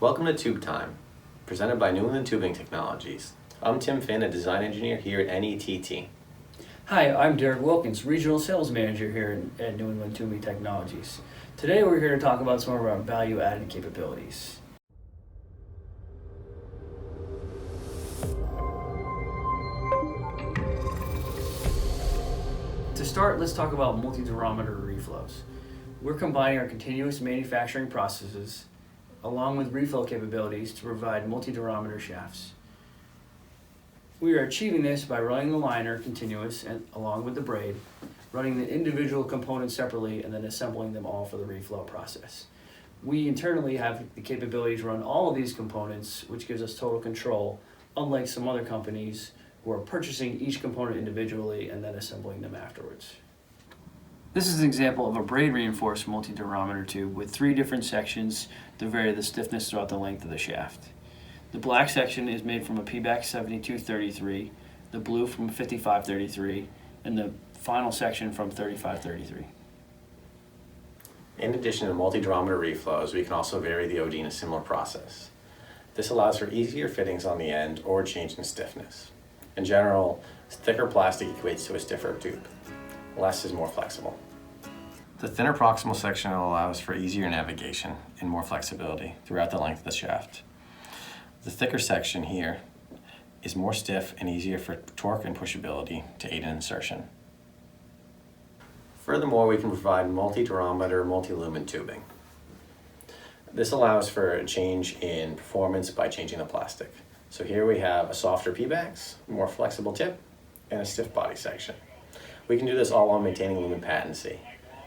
Welcome to Tube Time, presented by New England Tubing Technologies. I'm Tim Finn, a design engineer here at NETT. Hi, I'm Derek Wilkins, Regional Sales Manager here at New England Tubing Technologies. Today we're here to talk about some of our value-added capabilities. To start, let's talk about multidurometer reflows. We're combining our continuous manufacturing processes along with reflow capabilities to provide multidurometer shafts. We are achieving this by running the liner continuous and along with the braid, running the individual components separately, and then assembling them all for the reflow process. We internally have the capability to run all of these components, which gives us total control, unlike some other companies who are purchasing each component individually and then assembling them afterwards. This is an example of a braid reinforced multidurometer tube with 3 different sections to vary the stiffness throughout the length of the shaft. The black section is made from a PBAC 7233, the blue from 5533, and the final section from 3533. In addition to multidurometer reflows, we can also vary the OD in a similar process. This allows for easier fittings on the end or change in stiffness. In general, thicker plastic equates to a stiffer tube. Less is more flexible. The thinner proximal section allows for easier navigation and more flexibility throughout the length of the shaft. The thicker section here is more stiff and easier for torque and pushability to aid in insertion. Furthermore, we can provide multidurometer multi-lumen tubing. This allows for a change in performance by changing the plastic. So here we have a softer PBAX, more flexible tip, and a stiff body section. We can do this all while maintaining lumen patency.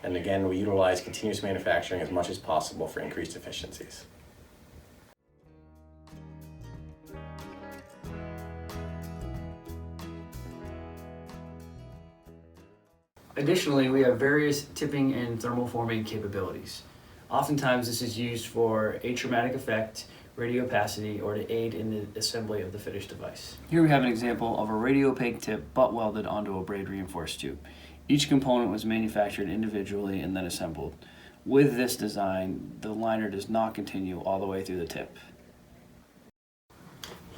And again, we utilize continuous manufacturing as much as possible for increased efficiencies. Additionally, we have various tipping and thermoforming capabilities. Oftentimes this is used for atraumatic effect, radio opacity, or to aid in the assembly of the finished device. Here we have an example of a radio opaque tip butt welded onto a braid reinforced tube. Each component was manufactured individually and then assembled. With this design, the liner does not continue all the way through the tip.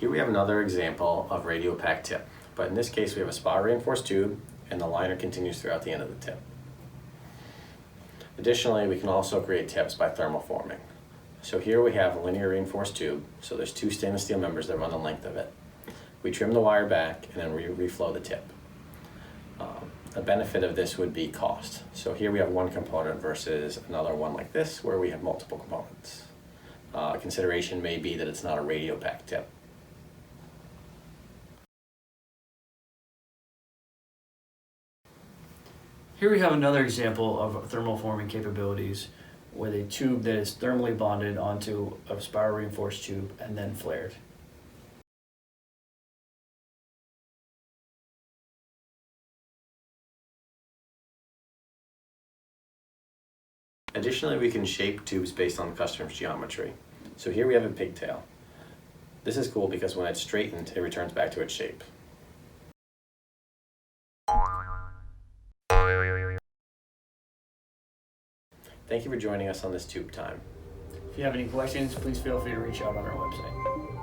Here we have another example of radio opaque tip, but in this case we have a spot reinforced tube and the liner continues throughout the end of the tip. Additionally, we can also create tips by thermoforming. So here we have a linear reinforced tube, so there's 2 stainless steel members that run the length of it. We trim the wire back and then reflow the tip. The benefit of this would be cost. So here we have one component versus another one like this where we have multiple components. A consideration may be that it's not a radio opaque tip. Here we have another example of thermoforming capabilities with a tube that is thermally bonded onto a spiral reinforced tube and then flared. Additionally, we can shape tubes based on the customer's geometry. So here we have a pigtail. This is cool because when it's straightened, it returns back to its shape. Thank you for joining us on this Tube Time. If you have any questions, please feel free to reach out on our website.